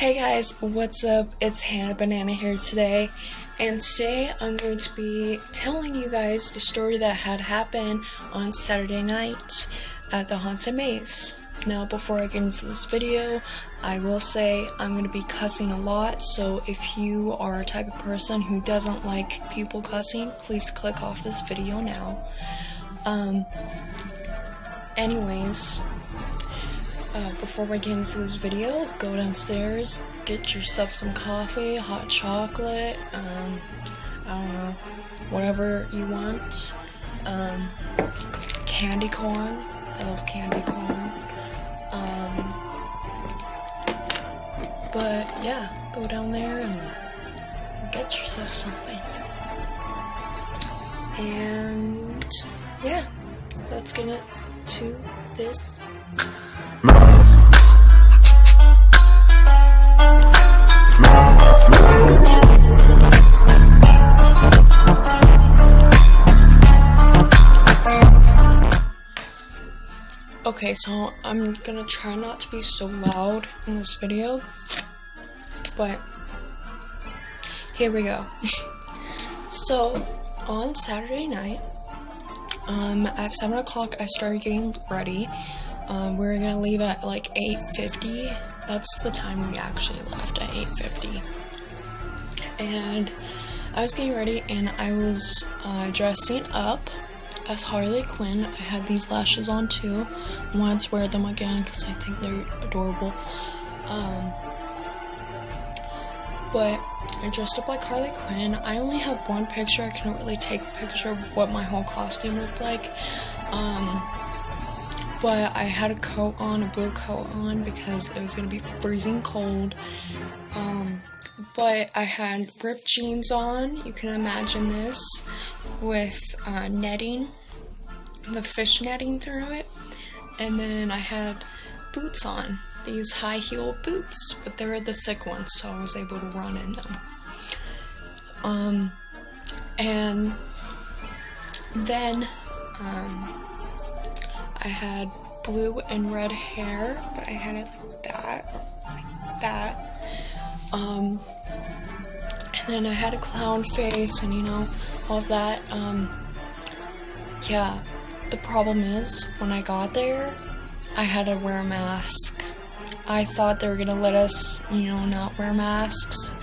Hey guys, what's up? It's Hannah Banana here today, and today I'm going to be telling you guys the story that had happened on Saturday night at the Haunted Maze. Now, before I get into this video, I will say I'm going to be cussing a lot, so if you are a type of person who doesn't like people cussing, please click off this video now. Anyways, before we get into this video, go downstairs, get yourself some coffee, hot chocolate, I don't know, whatever you want. Candy corn. I love candy corn. But yeah, go down there and get yourself something. And yeah, let's get into this. Okay, so I'm gonna try not to be so loud in this video, but here we go. So, on Saturday night, at 7 o'clock I started getting ready. We're gonna leave at like 8:50. That's the time we actually left, at 8:50. And I was getting ready and I was dressing up as Harley Quinn. I had these lashes on too. I wanted to wear them again because I think they're adorable. But I dressed up like Harley Quinn. I only have one picture. I couldn't really take a picture of what my whole costume looked like. But I had a coat on, a blue coat on, because it was gonna be freezing cold. But I had ripped jeans on, you can imagine this, with netting, the fish netting through it, and then I had boots on, these high heel boots, but they were the thick ones, so I was able to run in them. And then I had blue and red hair, but I had it like that. And then I had a clown face and, you know, all of that. Yeah, the problem is, when I got there, I had to wear a mask. I thought they were gonna let us, you know, not wear masks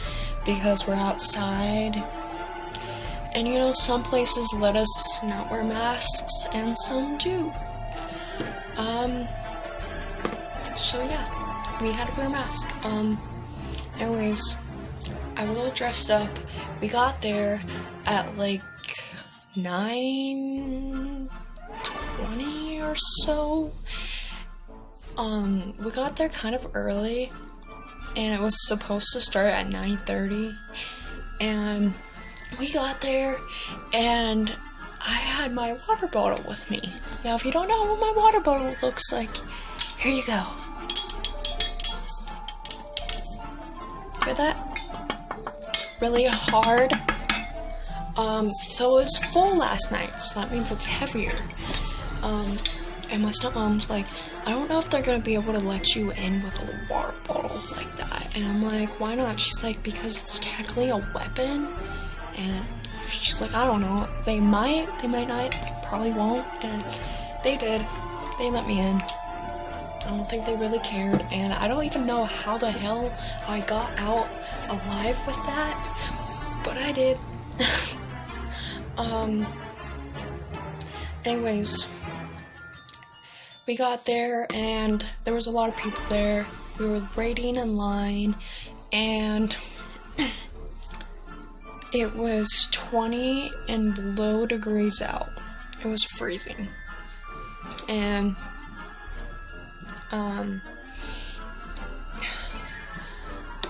because we're outside. And, you know, some places let us not wear masks and some do. So yeah, we had to wear a mask. Anyways, I was all dressed up. We got there at like 9:20 or so. We got there kind of early, and it was supposed to start at 9:30. And we got there, and I had my water bottle with me. Now, if you don't know what my water bottle looks like, here you go. Hear that? Really hard. So it was full last night, so that means it's heavier. And my stepmom's like, I don't know if they're gonna be able to let you in with a water bottle like that. And I'm like, why not? She's like, because it's technically a weapon. And she's like, I don't know. They might not, they probably won't. And they did. They let me in. I don't think they really cared, and I don't even know how the hell I got out alive with that, but I did. Anyways, we got there, and there was a lot of people there. We were waiting in line, and it was 20 and below degrees out. It was freezing, and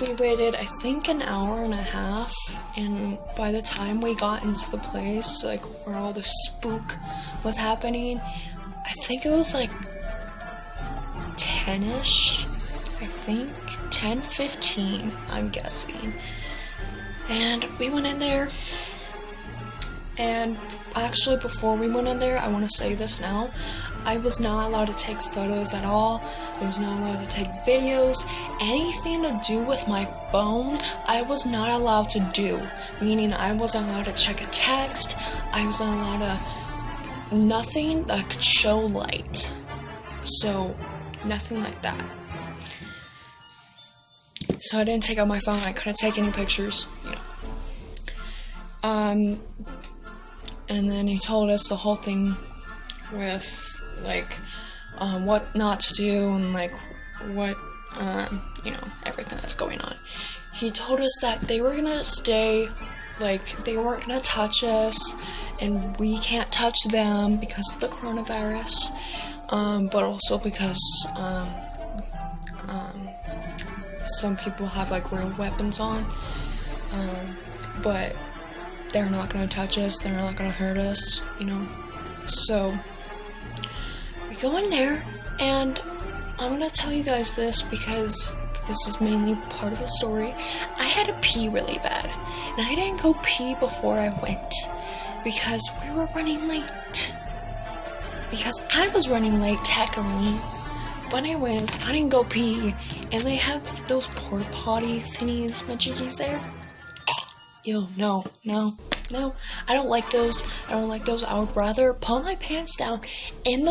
we waited, I think, an hour and a half, and by the time we got into the place, like, where all the spook was happening, I think it was like 10-ish, I think, 10:15, I'm guessing. And we went in there, And actually, before we went in there, I want to say this now. I was not allowed to take photos at all. I was not allowed to take videos. Anything to do with my phone, I was not allowed to do. Meaning, I wasn't allowed to check a text. I wasn't allowed to... Nothing that could show light. So, nothing like that. So I didn't take out my phone. I couldn't take any pictures, And then he told us the whole thing with, like, what not to do and, like, what, everything that's going on. He told us that they were gonna stay, like, they weren't gonna touch us, and we can't touch them because of the coronavirus, but also because, some people have, like, real weapons on, but they're not gonna touch us, they're not gonna hurt us, So, we go in there, and I'm gonna tell you guys this because this is mainly part of the story. I had to pee really bad, and I didn't go pee before I went, because we were running late. Because I was running late, technically. When I went, I didn't go pee, and they have those porta potty thingies, majiggies there. Ew, no, I don't like those. I would rather pull my pants down in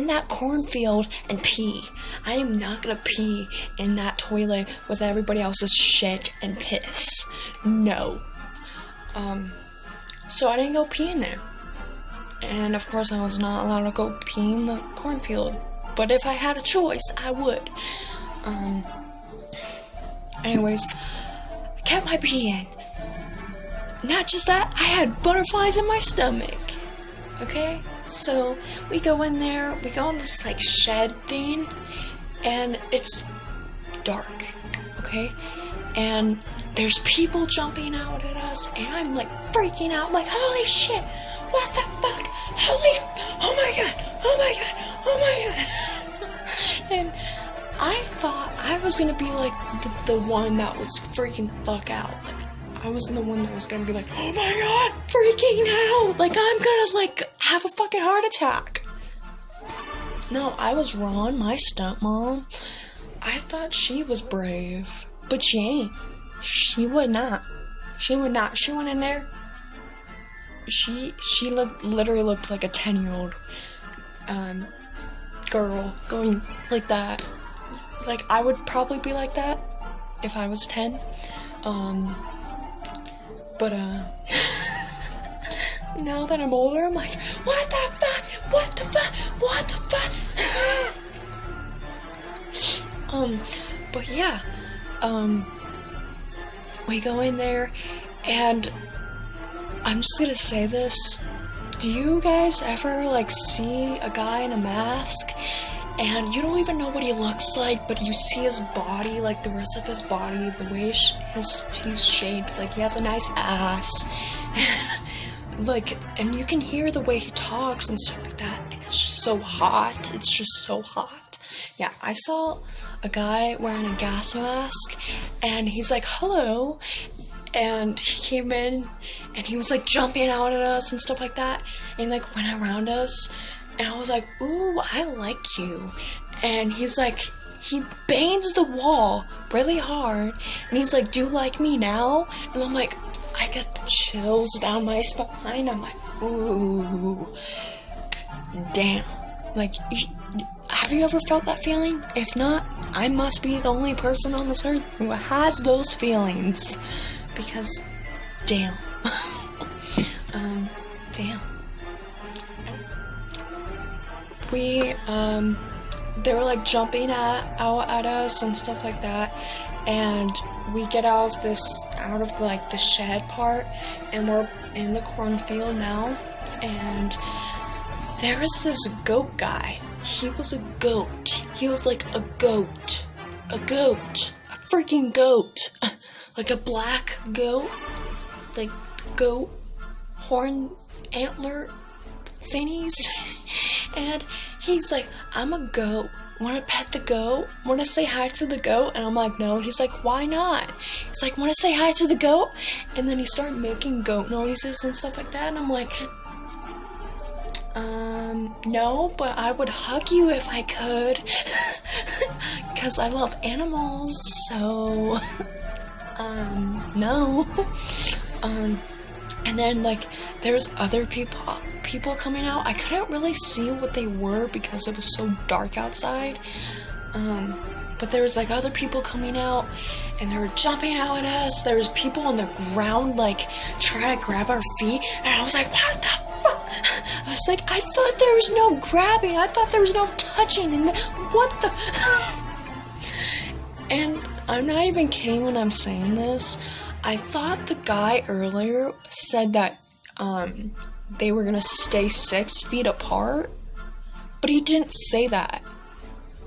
that cornfield and pee. I am not gonna pee in that toilet with everybody else's shit and piss. No. So I didn't go pee in there. And of course I was not allowed to go pee in the cornfield. But if I had a choice, I would. Anyways, I kept my pee in. Not just that, I had butterflies in my stomach. Okay? So, we go in there, we go in this, like, shed thing, and it's dark. Okay? And there's people jumping out at us, and I'm, like, freaking out. I'm like, holy shit! What the fuck? Oh my god! And I thought I was gonna be, like, the one that was freaking the fuck out. Like, I was the one that was gonna be like, oh my god, freaking out! Like, I'm gonna, like, have a fucking heart attack. No, I was wrong. My stepmom, I thought she was brave, but she ain't. She would not. She went in there. She literally looked like a 10-year-old, girl going like that. Like, I would probably be like that if I was 10. But, now that I'm older, I'm like, what the fuck? But yeah, we go in there, and I'm just gonna say this. Do you guys ever, like, see a guy in a mask, and you don't even know what he looks like, but you see his body, like, the rest of his body, the way he's shaped, like, he has a nice ass, like, and you can hear the way he talks and stuff like that, and it's just so hot. It's just so hot. Yeah, I saw a guy wearing a gas mask, and he's like, hello, and he came in, and he was, like, jumping out at us and stuff like that, and, like, went around us, and I was like, ooh, I like you, and he's like, he bangs the wall really hard, and he's like, do you like me now? And I'm like, I get the chills down my spine. I'm like, ooh, damn. Like, have you ever felt that feeling? If not, I must be the only person on this earth who has those feelings. Because, damn. Damn. We, they were, like, jumping out at us and stuff like that, and we get out of the shed part, and we're in the cornfield now, and there is this goat guy. He was a goat. He was like a goat. A freaking goat. Like a black goat, like goat horn antler thingies. And he's like, I'm a goat. Want to pet the goat? Want to say hi to the goat? And I'm like, no. And he's like, why not? He's like, want to say hi to the goat? And then he started making goat noises and stuff like that. And I'm like, no, but I would hug you if I could. Because I love animals, so, no. And then, like, there's other people coming out. I couldn't really see what they were because it was so dark outside. But there was, like, other people coming out, and they were jumping out at us. There was people on the ground, like, trying to grab our feet, and I was like, what the fuck? I was like, I thought there was no grabbing. I thought there was no touching, and what the... And I'm not even kidding when I'm saying this. I thought the guy earlier said that they were gonna stay 6 feet apart, but he didn't say that.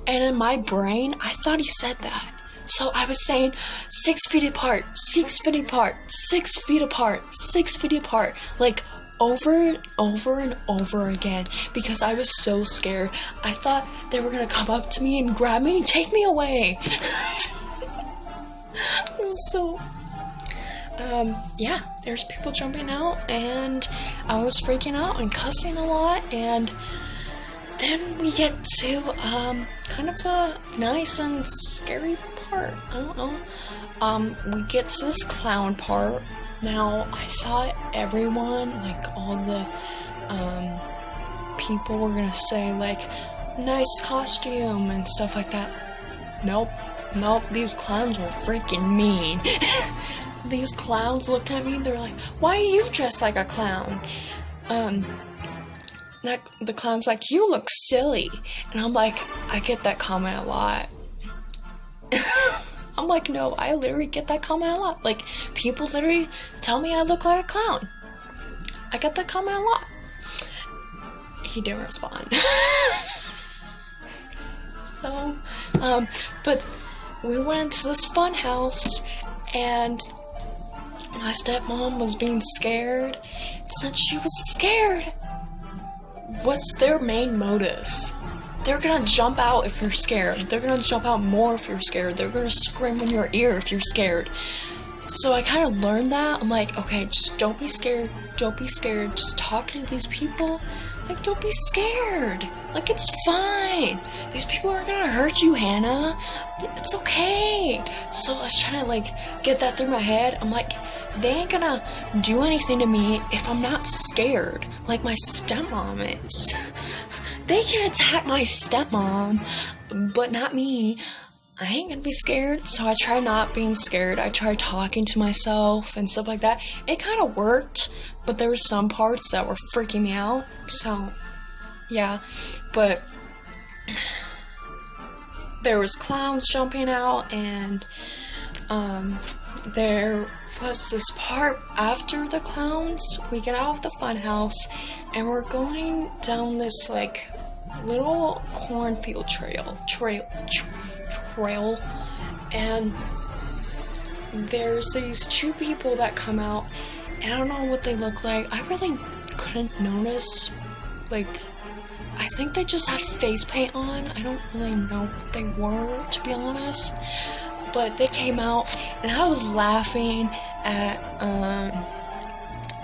And in my brain, I thought he said that. So I was saying 6 feet apart, 6 feet apart, 6 feet apart, 6 feet apart, like over and over and over again, because I was so scared. I thought they were gonna come up to me and grab me and take me away. So, yeah, there's people jumping out, and I was freaking out and cussing a lot, and then we get to, kind of a nice and scary part. I don't know. We get to this clown part. Now, I thought everyone, like, all the, people were gonna say, like, nice costume and stuff like that. Nope, these clowns were freaking mean. These clowns looked at me, they're like, why are you dressed like a clown? The clown's like, you look silly. And I'm like, I get that comment a lot. I'm like, no, I literally get that comment a lot. Like, people literally tell me I look like a clown. I get that comment a lot. He didn't respond. So, but we went to this fun house, and my stepmom was being scared. Since she was scared, what's their main motive? They're gonna jump out if you're scared. They're gonna jump out more if you're scared. They're gonna scream in your ear if you're scared. So I kind of learned that. I'm like, okay, just don't be scared. Don't be scared. Just talk to these people. Like, don't be scared. Like, it's fine. These people aren't gonna hurt you, Hannah. It's okay. So I was trying to, like, get that through my head. I'm like, they ain't gonna do anything to me if I'm not scared, like my stepmom is. They can attack my stepmom, but not me. I ain't gonna be scared. So I tried not being scared. I tried talking to myself and stuff like that. It kind of worked, but there were some parts that were freaking me out. So, yeah. But there was clowns jumping out, and there was this part after the clowns. We get out of the fun house, and we're going down this, like, little cornfield trail, and there's these 2 people that come out, and I don't know what they look like. I really couldn't notice. Like, I think they just had face paint on. I don't really know what they were, to be honest. But they came out, and I was laughing at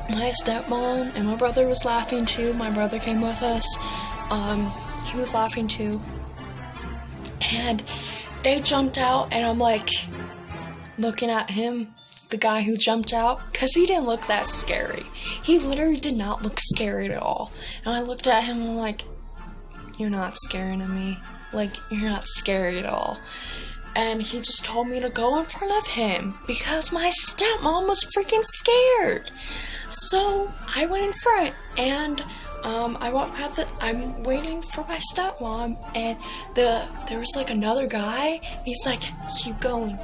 my stepmom, and my brother was laughing too. My brother came with us. He was laughing too. And they jumped out, and I'm like looking at him, the guy who jumped out, because he didn't look that scary. He literally did not look scary at all. And I looked at him, and I'm like, you're not scaring of me. Like, you're not scary at all. And he just told me to go in front of him because my stepmom was freaking scared. So I went in front, and I'm waiting for my stepmom, and there was like another guy. He's like, keep going.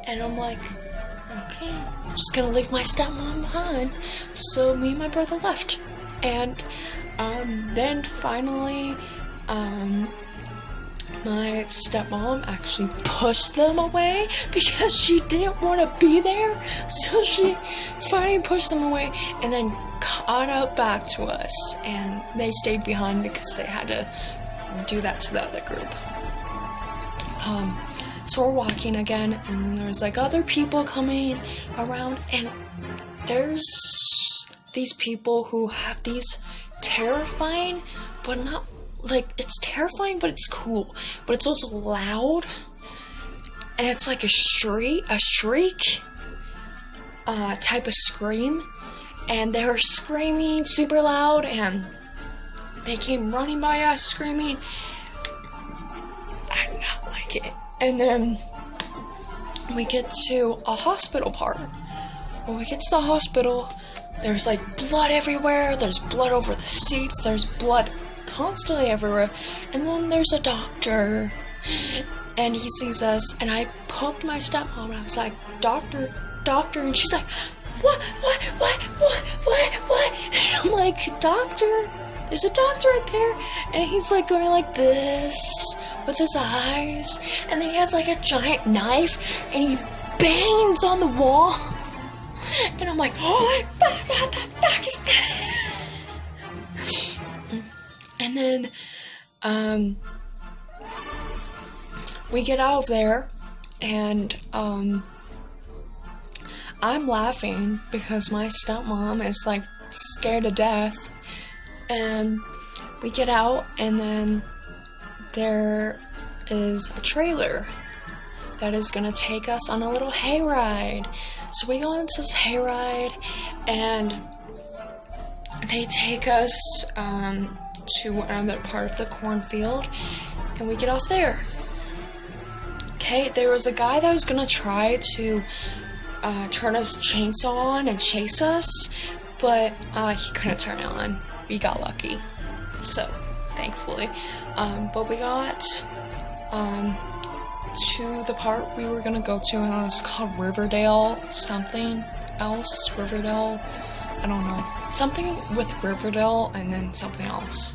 And I'm like, okay, I'm just gonna leave my stepmom behind. So me and my brother left. And then finally, my stepmom actually pushed them away because she didn't want to be there. So she finally pushed them away, and then caught up back to us, and they stayed behind because they had to do that to the other group. So we're walking again, and then there's like other people coming around, and there's these people who have these terrifying, but not like, it's terrifying, but it's cool, but it's also loud, and it's like a shriek type of scream, and they were screaming super loud, and they came running by us screaming. I did not like it. And then we get to a hospital part. When we get to the hospital, there's like blood everywhere, there's blood over the seats, there's blood constantly everywhere, and then there's a doctor, and he sees us, and I poked my stepmom, and I was like, doctor, and she's like, what, and I'm like, doctor, there's a doctor right there, and he's like going like this, with his eyes, and then he has like a giant knife, and he bangs on the wall, and I'm like, oh, what the fuck is that? And then, we get out of there, and, I'm laughing because my stepmom is, like, scared to death, and we get out, and then there is a trailer that is gonna take us on a little hayride. So we go into this hayride, and they take us, to another part of the cornfield, and we get off there. Okay, there was a guy that was gonna try to turn his chainsaw on and chase us, but he couldn't turn it on. We got lucky, so thankfully. But we got to the part we were gonna go to, and it was called Riverdale something else. Riverdale, I don't know, something with Riverdale and then something else.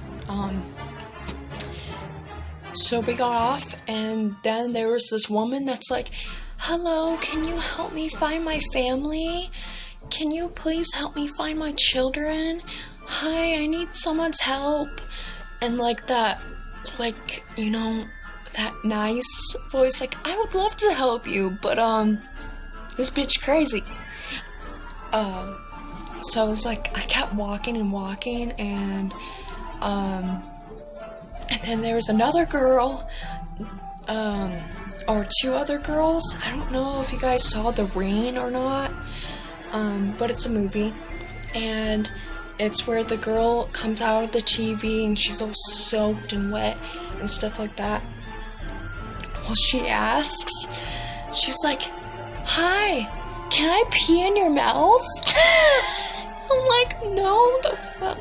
So we got off, and then there was this woman that's like, hello, can you help me find my family? Can you please help me find my children? Hi, I need someone's help. And like that, like, you know, that nice voice, like, I would love to help you, but this bitch crazy. So I was like, I kept walking, and then there was another girl, or two other girls. I don't know if you guys saw The Rain or not, but it's a movie, and it's where the girl comes out of the TV and she's all soaked and wet and stuff like that. Well, she asks, she's like, hi, can I pee in your mouth? I'm like, no, the fuck?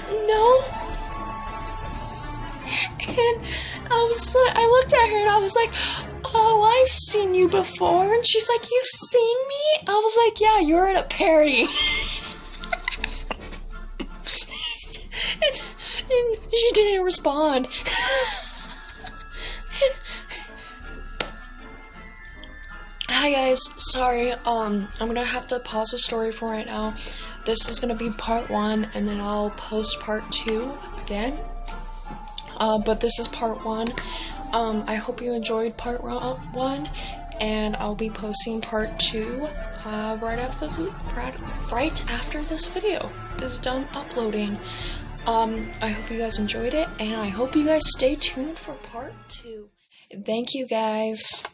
No? And I looked at her and I was like, oh, I've seen you before. And she's like, you've seen me? I was like, yeah, you're at a parody. and she didn't respond. Hi guys, sorry, I'm gonna have to pause the story for right now. This is gonna be part 1, and then I'll post part 2 again. But this is part 1. I hope you enjoyed part 1, and I'll be posting part 2 right after this video is done uploading. I hope you guys enjoyed it, and I hope you guys stay tuned for part 2. Thank you guys.